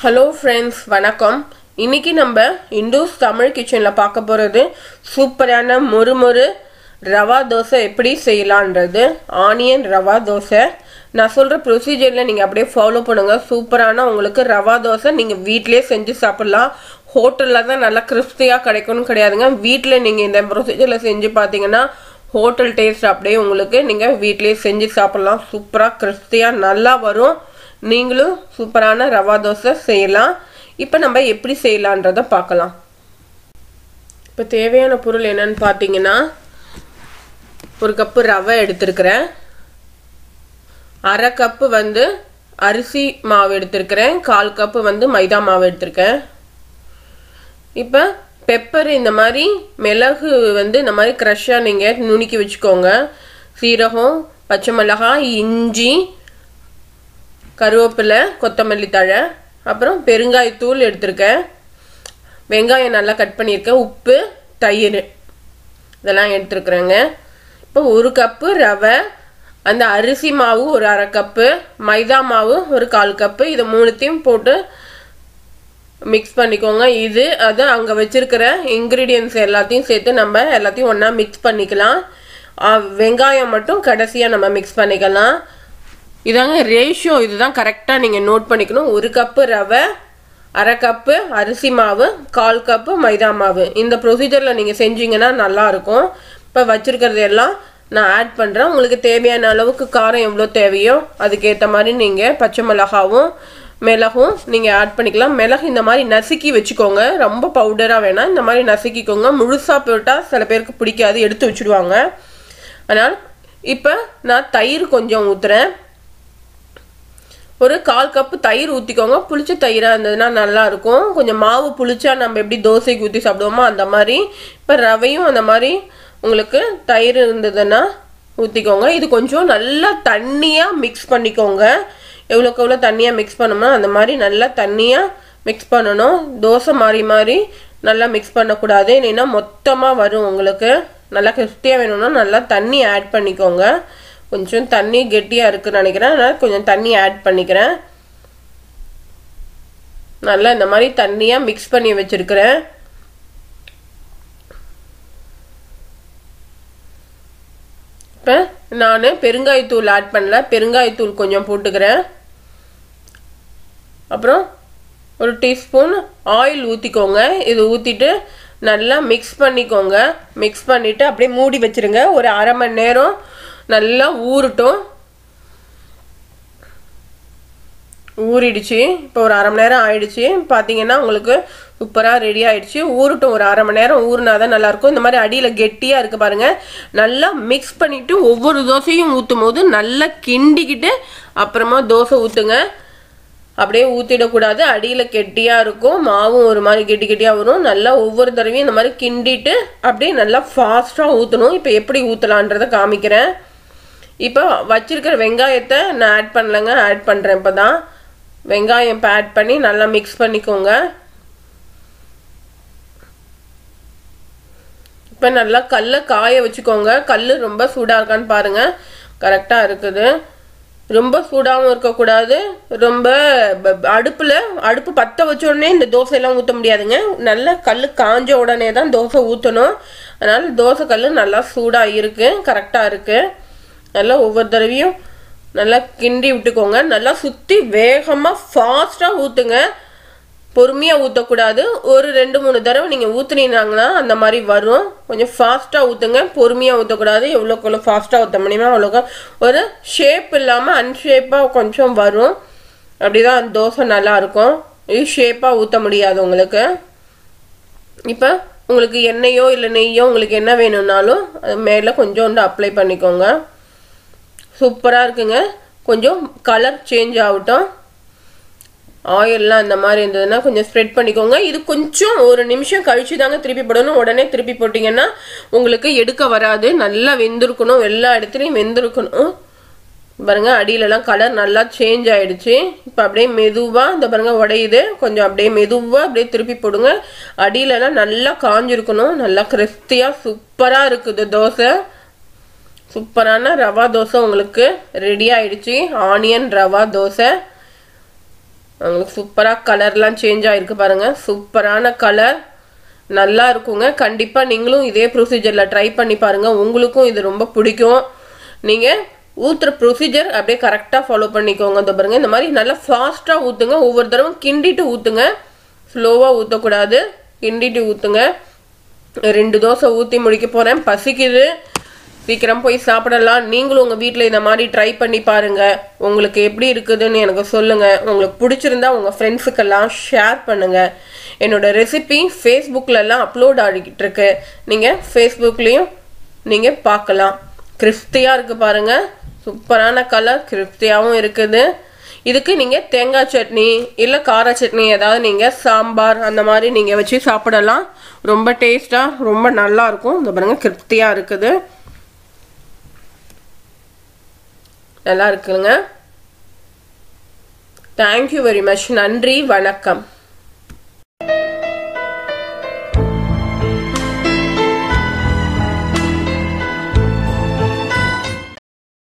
Hello friends, வணக்கம். இன்னைக்கு நம்ம இண்டூஸ் தமிழ் கிச்சனில் பார்க்க போகிறது சூப்பரான மொறு ரவா தோசை எப்படி செய்யலான்றது. ஆனியன் ரவா தோசை. நான் சொல்கிற ப்ரொசீஜரில் நீங்கள் அப்படியே ஃபாலோ பண்ணுங்கள். சூப்பரான உங்களுக்கு ரவா தோசை நீங்கள் வீட்டிலே செஞ்சு சாப்பிட்லாம். ஹோட்டலில் தான் நல்லா கிறிஸ்பியாக கிடைக்கும்னு கிடையாதுங்க. வீட்டில் நீங்கள் இந்த ப்ரொசீஜரில் செஞ்சு பார்த்தீங்கன்னா ஹோட்டல் டேஸ்ட் அப்படியே உங்களுக்கு நீங்கள் வீட்டிலே செஞ்சு சாப்பிட்லாம். சூப்பராக கிறிஸ்பியாக நல்லா வரும். நீங்களும் சூப்பரான ரவா தோசை செய்யலாம். இப்போ நம்ம எப்படி செய்யலான்றதை பார்க்கலாம். இப்போ தேவையான பொருள் என்னன்னு பார்த்தீங்கன்னா, ஒரு கப்பு ரவை எடுத்துருக்கிறேன், அரை கப்பு அரிசி மாவு எடுத்துருக்கிறேன், 1/4 கப்பு மைதா மாவு எடுத்துருக்கேன். இப்போ பெப்பர், இந்த மாதிரி மிளகு இந்த மாதிரி க்ரஷ்ஷாக நீங்கள் நுணுக்கி வச்சுக்கோங்க. சீரகம், பச்சை மிளகாய், இஞ்சி, கருவேப்பிலை, கொத்தமல்லி தழை, அப்புறம் பெருங்காயத்தூள் எடுத்திருக்கேன். வெங்காயம் நல்லா கட் பண்ணியிருக்கேன். உப்பு, தயிர் இதெல்லாம் எடுத்துருக்குறேங்க. இப்போ 1 கப்பு ரவை, அந்த அரிசி மாவு ஒரு 1/2 கப்பு, மைதா மாவு ஒரு 1/4 கப்பு, இதை 3த்தையும் போட்டு மிக்ஸ் பண்ணிக்கோங்க. அது அங்கே வச்சிருக்கிற இன்க்ரீடியன்ஸ் எல்லாத்தையும் சேர்த்து நம்ம எல்லாத்தையும் ஒன்றா மிக்ஸ் பண்ணிக்கலாம். வெங்காயம் மட்டும் கடைசியாக நம்ம மிக்ஸ் பண்ணிக்கலாம். இதாங்க ரேஷியோ, இதுதான் கரெக்டாக நீங்கள் நோட் பண்ணிக்கணும். 1 கப்பு ரவை, 1/2 கப்பு அரிசி மாவு, 1/4 கப்பு மைதா மாவு. இந்த ப்ரொசீஜரில் நீங்கள் செஞ்சீங்கன்னா நல்லாயிருக்கும். இப்போ வச்சுருக்கிறது எல்லாம் நான் ஆட் பண்ணுறேன். உங்களுக்கு தேவையான அளவுக்கு காரம் எவ்வளோ தேவையோ அதுக்கேற்ற மாதிரி நீங்கள் பச்சை மிளகாவும் மிளகும் நீங்கள் ஆட் பண்ணிக்கலாம். மிளகு இந்த மாதிரி நசுக்கி வச்சுக்கோங்க. ரொம்ப பவுடராக வேணாம், இந்த மாதிரி நசுக்கிக்கோங்க. முழுசாக போட்டால் சில பேருக்கு பிடிக்காது, எடுத்து வச்சுடுவாங்க. அதனால் இப்போ நான் தயிர் கொஞ்சம் ஊற்றுறேன். ஒரு 1/4 கப்பு தயிர் ஊற்றிக்கோங்க. புளிச்ச தயிராக இருந்ததுன்னா நல்லாயிருக்கும். கொஞ்சம் மாவு புளிச்சா நம்ம எப்படி தோசைக்கு ஊற்றி சாப்பிடுவோமோ அந்த மாதிரி. இப்போ ரவையும் அந்த மாதிரி உங்களுக்கு தயிர் இருந்ததுன்னா ஊற்றிக்கோங்க. இது கொஞ்சம் நல்லா தண்ணியாக மிக்ஸ் பண்ணிக்கோங்க. எவ்வளோக்கு எவ்வளோ தண்ணியாக மிக்ஸ் பண்ணணுமோ அந்த மாதிரி நல்லா தண்ணியாக மிக்ஸ் பண்ணணும். தோசை மாறி நல்லா மிக்ஸ் பண்ணக்கூடாது, இல்லைன்னா மொத்தமாக வரும் உங்களுக்கு. நல்லா கிறிஸ்பியாக வேணும்னா நல்லா தண்ணி ஆட் பண்ணிக்கோங்க. கொஞ்சம் தண்ணி கெட்டியாக இருக்குன்னு நினைக்கிறேன், அதனால் கொஞ்சம் தண்ணி ஆட் பண்ணிக்கிறேன். நல்லா இந்த மாதிரி தண்ணியாக மிக்ஸ் பண்ணி வச்சுருக்கிறேன். இப்போ நான் பெருங்காயத்தூள் ஆட் பண்ணல, பெருங்காயத்தூள் கொஞ்சம் போட்டுக்கிறேன். அப்புறம் ஒரு டீஸ்பூன் ஆயில் ஊற்றிக்கோங்க. இது ஊற்றிட்டு நல்லா மிக்ஸ் பண்ணிக்கோங்க. மிக்ஸ் பண்ணிவிட்டு அப்படியே மூடி வச்சுருங்க. ஒரு 1/2 மணி நேரம் நல்லா ஊறட்டும். ஊறிடுச்சு. இப்போ ஒரு 1/2 மணி நேரம் ஆயிடுச்சு. பார்த்தீங்கன்னா உங்களுக்கு சூப்பராக ரெடி ஆயிடுச்சு. ஊறட்டும். ஒரு 1/2 மணி நேரம் ஊறினா தான் நல்லாயிருக்கும். இந்த மாதிரி அடியில் கெட்டியாக இருக்குது பாருங்கள். நல்லா மிக்ஸ் பண்ணிவிட்டு ஒவ்வொரு தோசையும் ஊற்றும் போது நல்லா கிண்டிக்கிட்டு அப்புறமா தோசை ஊற்றுங்க. அப்படியே ஊற்றிடக்கூடாது, அடியில் கெட்டியாக இருக்கும். மாவும் ஒரு மாதிரி கெட்டியாக வரும். நல்லா ஒவ்வொரு தடவையும் இந்த மாதிரி கிண்டிட்டு அப்படியே நல்லா ஃபாஸ்ட்டாக ஊற்றணும். இப்போ எப்படி ஊற்றலான்றதை காமிக்கிறேன். இப்போ வச்சிருக்கிற வெங்காயத்தை நான் ஆட் பண்ணலைங்க, ஆட் பண்ணுறேன். இப்போ தான் வெங்காயம் இப்போ ஆட் பண்ணி நல்லா மிக்ஸ் பண்ணிக்கோங்க. இப்போ நல்லா கல்லை காய வச்சுக்கோங்க. கல் ரொம்ப சூடாக இருக்கான்னு பாருங்கள். கரெக்டாக இருக்குது. ரொம்ப சூடாகவும் இருக்கக்கூடாது, ரொம்ப அடுப்பு பற்ற வச்ச உடனே இந்த தோசையெல்லாம் ஊற்ற முடியாதுங்க. நல்லா கல் காஞ்ச உடனே தான் தோசை ஊற்றணும். அதனால் தோசை கல் நல்லா சூடாக இருக்குது, கரெக்டாக இருக்குது. நல்லா ஒவ்வொரு தடவையும் நல்லா கிண்டி விட்டுக்கோங்க. நல்லா சுற்றி வேகமாக ஃபாஸ்ட்டாக ஊற்றுங்க. பொறுமையாக ஊற்றக்கூடாது. ஒரு 2-3 தடவை நீங்கள் ஊற்றுனீங்கன்னா அந்த மாதிரி வரும். கொஞ்சம் ஃபாஸ்ட்டாக ஊற்றுங்க, பொறுமையாக ஊற்றக்கூடாது. எவ்வளோக்கு எவ்வளோ ஃபாஸ்ட்டாக ஊற்ற முடியுமோ அவ்வளோக்கு. ஒரு ஷேப் இல்லாமல் அன்ஷேப்பாக கொஞ்சம் வரும். அப்படி தான் அந்த தோசை நல்லாயிருக்கும். இது ஷேப்பாக ஊற்ற முடியாது உங்களுக்கு. இப்போ உங்களுக்கு எண்ணெயோ இல்லை நெய்யோ உங்களுக்கு என்ன வேணும்னாலும் அது மேலே கொஞ்சோண்டு அப்ளை பண்ணிக்கோங்க. சூப்பராக இருக்குங்க. கொஞ்சம் கலர் சேஞ்ச் ஆகட்டும். ஆயிலெலாம் இந்த மாதிரி இருந்ததுன்னா கொஞ்சம் ஸ்ப்ரெட் பண்ணிக்கோங்க. இது கொஞ்சம் ஒரு நிமிஷம் கழிச்சு தாங்க திருப்பி போடணும். உடனே திருப்பி போட்டிங்கன்னா உங்களுக்கு எடுக்க வராது. நல்லா வெந்திருக்கணும், எல்லா இடத்துலையும் வெந்திருக்கணும். பாருங்க அடியிலலாம் கலர் நல்லா சேஞ்ச் ஆகிடுச்சு. இப்போ அப்படியே மெதுவாக இந்த பாருங்க உடையுது. கொஞ்சம் அப்படியே மெதுவாக அப்படியே திருப்பி போடுங்க. அடியிலலாம் நல்லா காஞ்சிருக்கணும். நல்லா கிறிஸ்பியாக சூப்பராக இருக்குது தோசை. சூப்பரான ரவா தோசை உங்களுக்கு ரெடி ஆயிடுச்சு. ஆனியன் ரவா தோசை. உங்களுக்கு சூப்பராக கலர்லாம் சேஞ்ச் ஆகிருக்கு பாருங்கள். சூப்பரான கலர், நல்லா இருக்குங்க. கண்டிப்பாக நீங்களும் இதே ப்ரொசீஜரில் ட்ரை பண்ணி பாருங்கள். உங்களுக்கும் இது ரொம்ப பிடிக்கும். நீங்கள் ஊற்றுற ப்ரொசீஜர் அப்படியே கரெக்டாக ஃபாலோ பண்ணிக்கோங்க. இந்த பாருங்கள், இந்த மாதிரி நல்லா ஃபாஸ்ட்டாக ஊற்றுங்க. ஒவ்வொரு தடவை கிண்டிட்டு ஊற்றுங்க, ஸ்லோவாக ஊற்றக்கூடாது. கிண்டிட்டு ஊற்றுங்க. 2 தோசை ஊற்றி முடிக்க போகிறேன். பசிக்குது, சீக்கிரம் போய் சாப்பிடலாம். நீங்களும் உங்கள் வீட்டில் இந்த மாதிரி ட்ரை பண்ணி பாருங்கள். உங்களுக்கு எப்படி இருக்குதுன்னு எனக்கு சொல்லுங்கள். உங்களுக்கு பிடிச்சிருந்தா உங்கள் ஃப்ரெண்ட்ஸுக்கெல்லாம் ஷேர் பண்ணுங்கள். என்னோட ரெசிபி ஃபேஸ்புக்கிலலாம் அப்லோட் ஆகிக்கிட்டு இருக்கு. நீங்கள் ஃபேஸ்புக்லேயும் நீங்கள் பார்க்கலாம். கிறிஸ்பியாக இருக்குது பாருங்கள். சூப்பரான கலர், கிறிஸ்பியாகவும் இருக்குது. இதுக்கு நீங்கள் தேங்காய் சட்னி இல்லை கார சட்னி ஏதாவது நீங்கள் சாம்பார் அந்த மாதிரி நீங்கள் வச்சு சாப்பிடலாம். ரொம்ப டேஸ்ட்டாக ரொம்ப நல்லாயிருக்கும். இந்த பாருங்கள், கிறிஸ்பியாக இருக்குது, நல்லா இருக்குங்க. Thank you very much. நன்றி, வணக்கம்.